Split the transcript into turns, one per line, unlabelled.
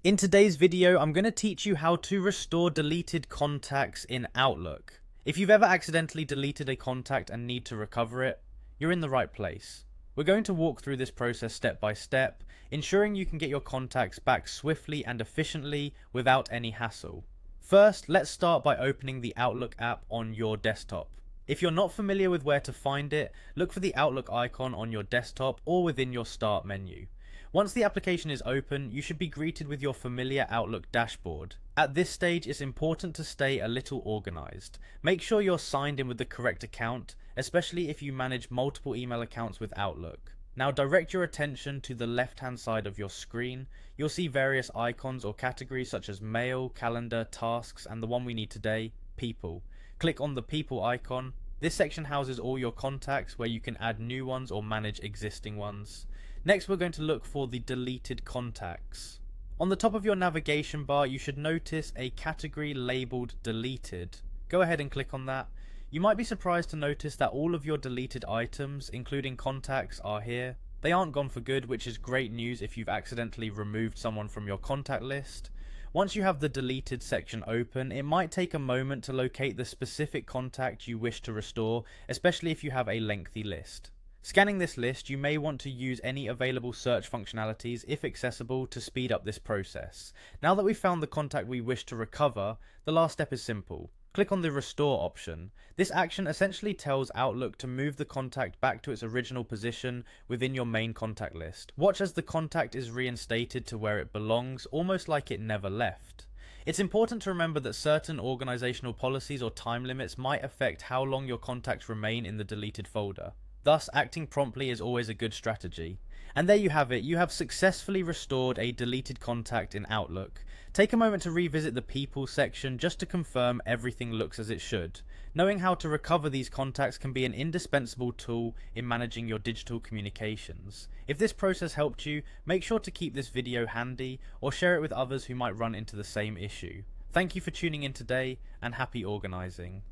In today's video, I'm going to teach you how to restore deleted contacts in Outlook. If you've ever accidentally deleted a contact and need to recover it, you're in the right place. We're going to walk through this process step by step, ensuring you can get your contacts back swiftly and efficiently without any hassle. First, let's start by opening the Outlook app on your desktop. If you're not familiar with where to find it, look for the Outlook icon on your desktop or within your Start menu. Once the application is open, you should be greeted with your familiar Outlook dashboard. At this stage, it's important to stay a little organized. Make sure you're signed in with the correct account, especially if you manage multiple email accounts with Outlook. Now direct your attention to the left-hand side of your screen. You'll see various icons or categories such as Mail, Calendar, Tasks, and the one we need today, People. Click on the People icon. This section houses all your contacts where you can add new ones or manage existing ones. Next, we're going to look for the deleted contacts. On the top of your navigation bar, you should notice a category labeled deleted. Go ahead and click on that. You might be surprised to notice that all of your deleted items, including contacts, are here. They aren't gone for good, which is great news if you've accidentally removed someone from your contact list. Once you have the deleted section open, it might take a moment to locate the specific contact you wish to restore, especially if you have a lengthy list. Scanning this list, you may want to use any available search functionalities, if accessible, to speed up this process. Now that we've found the contact we wish to recover, the last step is simple. Click on the Restore option. This action essentially tells Outlook to move the contact back to its original position within your main contact list. Watch as the contact is reinstated to where it belongs, almost like it never left. It's important to remember that certain organizational policies or time limits might affect how long your contacts remain in the deleted folder. Thus, acting promptly is always a good strategy. And there you have it, you have successfully restored a deleted contact in Outlook. Take a moment to revisit the People section just to confirm everything looks as it should. Knowing how to recover these contacts can be an indispensable tool in managing your digital communications. If this process helped you, make sure to keep this video handy or share it with others who might run into the same issue. Thank you for tuning in today, and happy organizing.